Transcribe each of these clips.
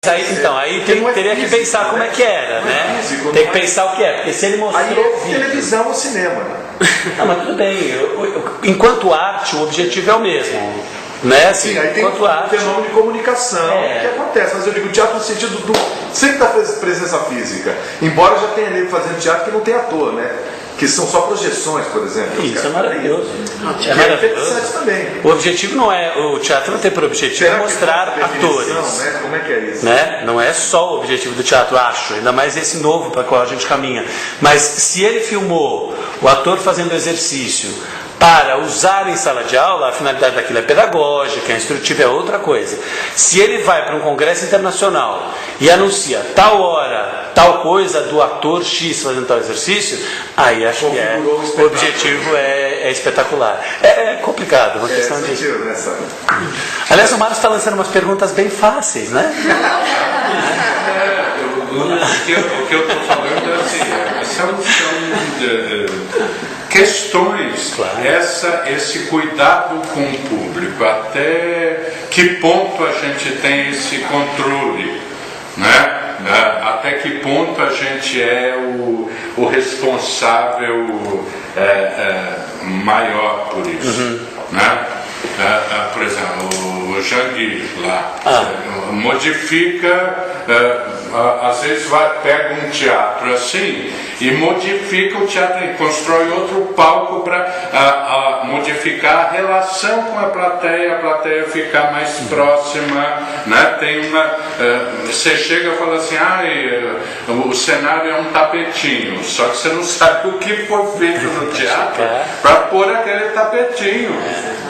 Aí teria que pensar como é que era, né? Tem que pensar o que é, porque se ele mostrou... Aí é televisão ou cinema. Não, mas tudo bem. Enquanto arte, o objetivo é o mesmo. Né? Assim, sim, aí tem um fenômeno de comunicação que acontece, mas eu digo teatro no sentido do sempre da presença física, embora já tenha nego fazendo teatro que não tem ator, né? Que são só projeções, por exemplo. Isso é maravilhoso. É maravilhoso também. O objetivo não é, o teatro não tem por objetivo mostrar atores. Né? Como é que é isso? Né? Não é só o objetivo do teatro, acho, ainda mais esse novo para o qual a gente caminha. Mas se ele filmou o ator fazendo exercício para usar em sala de aula, a finalidade daquilo é pedagógica, é instrutiva, é outra coisa. Se ele vai para um congresso internacional e anuncia tal hora, tal coisa do ator X fazendo tal exercício, aí acho que o objetivo é espetacular. É complicado, uma questão de... Aliás, o Mário está lançando umas perguntas bem fáceis, né? O que eu estou falando é assim, são questões, claro. Esse cuidado com o público, até que ponto a gente tem esse controle, né? Até que ponto a gente é o responsável maior por isso, né? Por exemplo, o Janguir lá modifica, às vezes pega um teatro assim e modifica o teatro e constrói outro palco para modificar a relação com a plateia ficar mais próxima, né? Tem você chega e fala assim, o cenário é um tapetinho, só que você não sabe o que foi feito no teatro para pôr aquele tapetinho,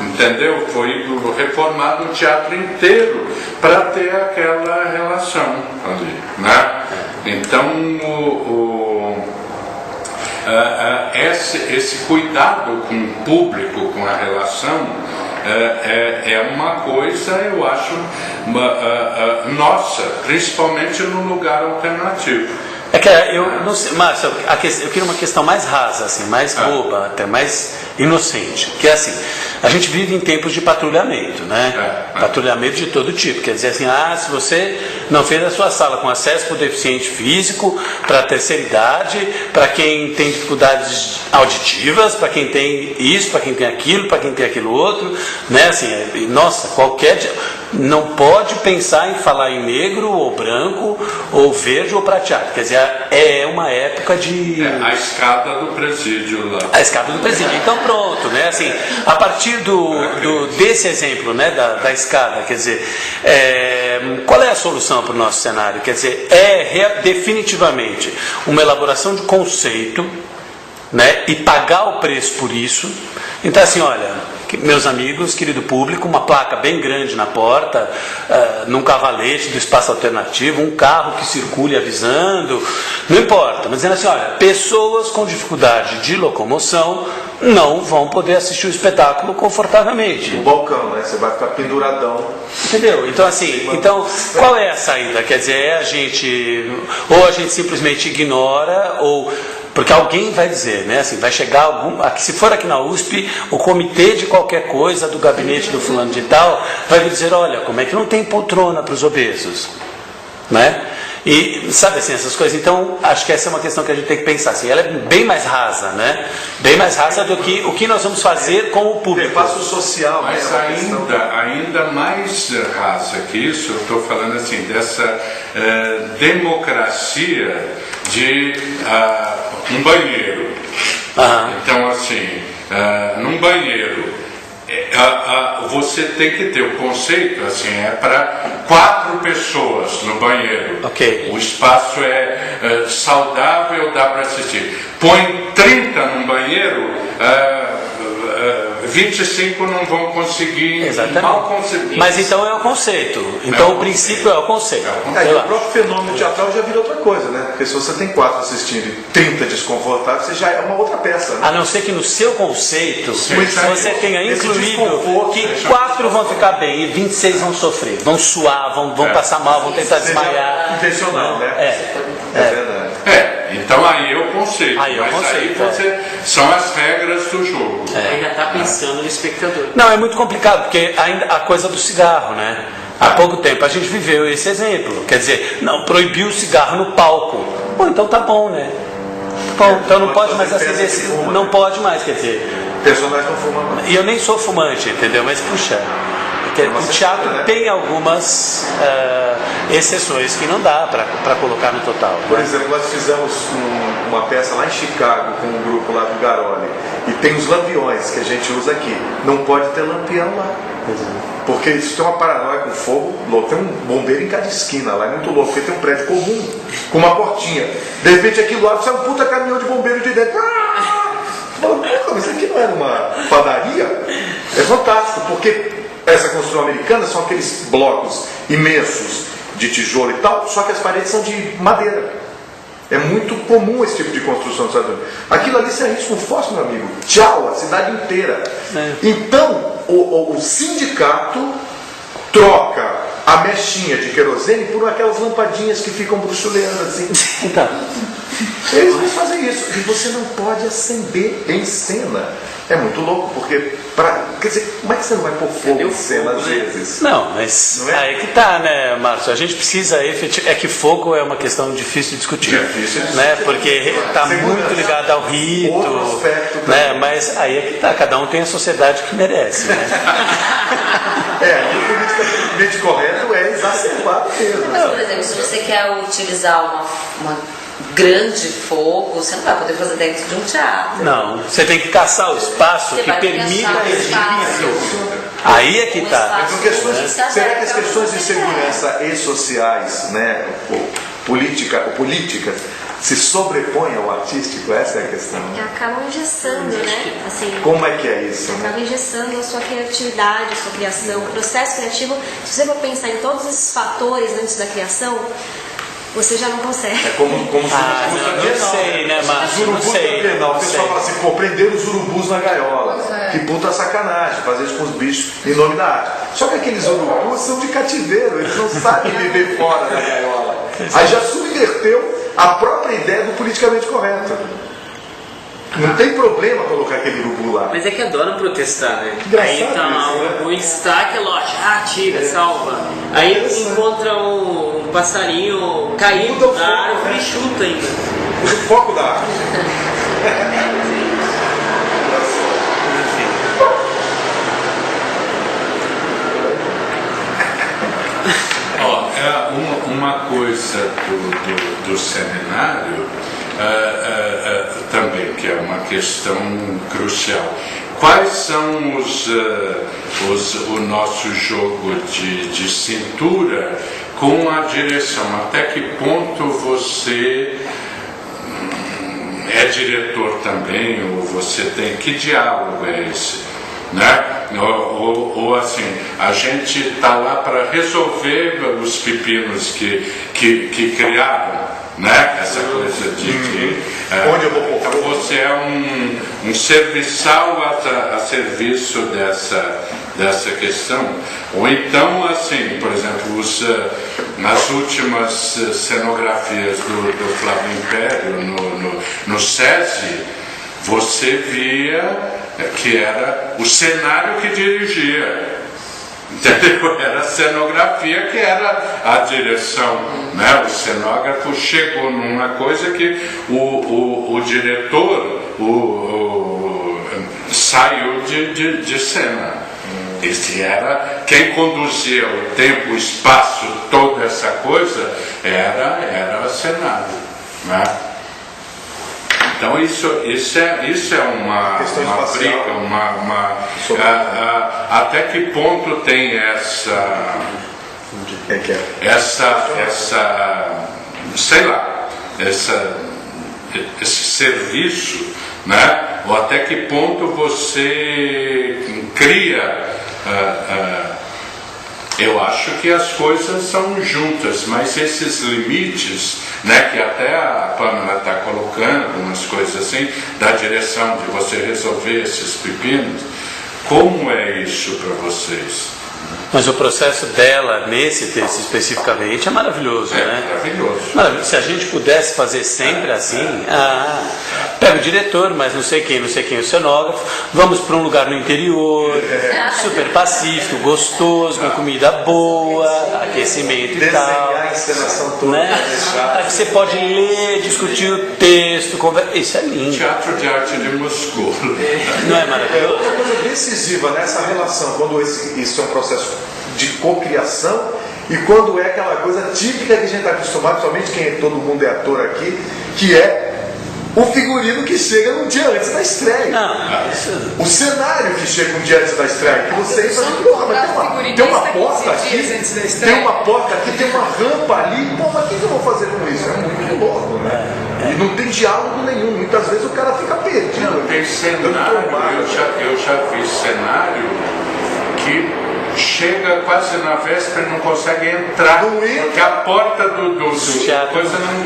entendeu? Foi reformado o teatro inteiro para ter aquela relação ali, né? Então esse cuidado com o público, com a relação, é uma coisa, eu acho, nossa, principalmente no lugar alternativo. É que eu não sei, Márcio, eu queria uma questão mais rasa, assim, mais boba, até mais inocente, que é assim, a gente vive em tempos de patrulhamento, né? Patrulhamento de todo tipo, quer dizer assim, se você não fez a sua sala com acesso para o deficiente físico, para a terceira idade, para quem tem dificuldades auditivas, para quem tem isso, para quem tem aquilo outro, né? Assim, nossa, não pode pensar em falar em negro ou branco ou verde ou prateado, quer dizer, é uma época de... a escada do presídio lá. A escada do presídio, então pronto, né? Assim, a partir desse exemplo, né, da escada, quer dizer, qual é a solução para o nosso cenário? Quer dizer, definitivamente uma elaboração de conceito, né, e pagar o preço por isso. Então assim, olha, meus amigos, querido público, uma placa bem grande na porta, num cavalete do espaço alternativo, um carro que circule avisando, não importa, mas dizendo assim, olha, pessoas com dificuldade de locomoção não vão poder assistir o espetáculo confortavelmente. No balcão, né? Você vai ficar penduradão. Entendeu? Então assim, qual é a saída? Quer dizer, a gente simplesmente ignora, ou porque alguém vai dizer, né? Assim, vai chegar se for aqui na USP, o comitê de qualquer coisa do gabinete do fulano de tal vai dizer, olha, como é que não tem poltrona para os obesos, né? E sabe assim, essas coisas. Então acho que essa é uma questão que a gente tem que pensar assim, ela é bem mais rasa, né? Bem mais rasa do que o que nós vamos fazer com o público. Passo social, mas ainda mais rasa que isso, eu estou falando assim dessa democracia de um banheiro. Então assim, num banheiro você tem que ter o conceito assim, para 4 pessoas no banheiro. O espaço é saudável, dá para assistir. Põe 30 num banheiro, 25 não vão conseguir. Mal conseguir. Mas então é o conceito. Então o princípio é o conceito. O próprio fenômeno teatral já vira outra coisa, né? Porque se você tem 4 assistindo e 30 desconfortáveis, você já é uma outra peça, né? A não ser que no seu conceito você tenha incluído que 4 vão ficar bem e 26 vão sofrer, vão suar, vão passar mal, vão tentar desmaiar. Intencional, né? É verdade. Então aí é o conceito. Aí são as regras do jogo. Ainda está pensando no espectador. Não, é muito complicado, porque ainda a coisa do cigarro, né? Há pouco tempo a gente viveu esse exemplo. Quer dizer, não, proibiu o cigarro no palco. Bom, então tá bom, né? Bom, então não pode mais acender, não pode mais, quer dizer. Personagens não fumam mais. E eu nem sou fumante, entendeu? Mas puxa, o teatro tem algumas exceções que não dá para colocar no total. Por exemplo, nós fizemos uma peça lá em Chicago com um grupo lá do Garoli. E tem os lampiões que a gente usa aqui. Não pode ter lampião lá. Porque isso tem uma paranoia com fogo louco. Tem um bombeiro em cada esquina lá, é muito louco. Porque tem um prédio comum com uma portinha. De repente aqui do lado sai um puta caminhão de bombeiro de dentro. Você fala, porra, mas isso aqui não era uma padaria? É fantástico, porque essa construção americana são aqueles blocos imensos de tijolo e tal, só que as paredes são de madeira. É muito comum esse tipo de construção nos Estados Unidos. Aquilo ali se arrisca um fósforo, meu amigo. Tchau, a cidade inteira. Então, o sindicato troca a mechinha de querosene por aquelas lampadinhas que ficam bruxuleando assim. Então. Eles vão fazer isso. E você não pode acender em cena. É muito louco, porque quer dizer, como é que você não vai pôr fogo em cena às vezes? Não, mas não é? Aí que tá, né, Márcio? A gente precisa é que fogo é uma questão difícil de discutir, né? Porque está muito ligado ao rito, né? Mas aí é que tá, cada um tem a sociedade que merece, né? O politicamente correto é exacerbado mesmo. Mas, por exemplo, se você quer utilizar uma grande fogo, você não vai poder fazer dentro de um teatro. Não, você tem que caçar o espaço que permita isso. Aí é que está. Será que as questões de segurança e sociais, né, políticas, se sobrepõem ao artístico? Essa é a questão. Acabam engessando, né? Assim, como é que é isso? Acaba engessando a sua criatividade, a sua criação. O processo criativo, se você for pensar em todos esses fatores antes da criação, você já não consegue. É como se não sei, né, Márcio? Não sei. O pessoal fala assim, pô, prender os urubus na gaiola. Que puta sacanagem, fazer isso com os bichos em nome da arte. Só que aqueles urubus são de cativeiro, eles não sabem viver fora da gaiola. Aí já subverteu a própria ideia do politicamente correto. Não tem problema colocar aquele urubu lá. Mas é que adoram protestar, né? Engraçado Aí tá lá, isso, o destaque é lógico, tira, salva. Aí encontra um passarinho caído na árvore e chuta ainda. O foco da arte. Uma coisa do seminário também, que é uma questão crucial. Quais são o nosso jogo de cintura com a direção? Até que ponto você é diretor também, ou você tem... Que diálogo é esse? Né? Ou assim, a gente está lá para resolver os pepinos que criaram, né? Essa coisa de onde eu vou então você é um serviçal a serviço dessa questão. Ou então, assim, por exemplo, nas últimas cenografias do Flávio Império no SESI, você via que era o cenário que dirigia, entendeu? Era a cenografia que era a direção, né? O cenógrafo chegou numa coisa que o diretor saiu de cena. Esse era quem conduzia o tempo, o espaço, toda essa coisa era o cenário, né? Então isso é uma briga, até que ponto tem esse serviço, né? Ou até que ponto você cria. Eu acho que as coisas são juntas, mas esses limites, né, que até a Pamela está colocando, umas coisas assim, da direção de você resolver esses pepinos, como é isso para vocês? Mas o processo dela, nesse texto especificamente, é maravilhoso, né? Maravilhoso. Maravilhoso. Se a gente pudesse fazer sempre assim, pega o diretor, mas não sei quem o cenógrafo, vamos para um lugar no interior, super pacífico, gostoso, com comida boa, aquecimento e tal. Desenhar a encenação toda, né? deixar. Aí você pode ler, discutir o texto, isso é lindo. Teatro de arte de Moscou. Não é maravilhoso? Outra coisa decisiva nessa relação, quando isso é um processo de cocriação e quando é aquela coisa típica que a gente está acostumado, somente todo mundo é ator aqui, que é o figurino que chega um dia antes da estreia. Não, isso... O cenário que chega um dia antes da estreia, que você entra e fala, mas tem uma porta aqui, tem uma porta aqui, tem uma rampa ali, pô, mas o que eu vou fazer com isso? É muito louco, né? E não tem diálogo nenhum, muitas vezes o cara fica perdido. Não, tem cenário, eu já vi cenário que chega quase na véspera e não consegue entrar, Não entra. porque a porta do teatro coisa não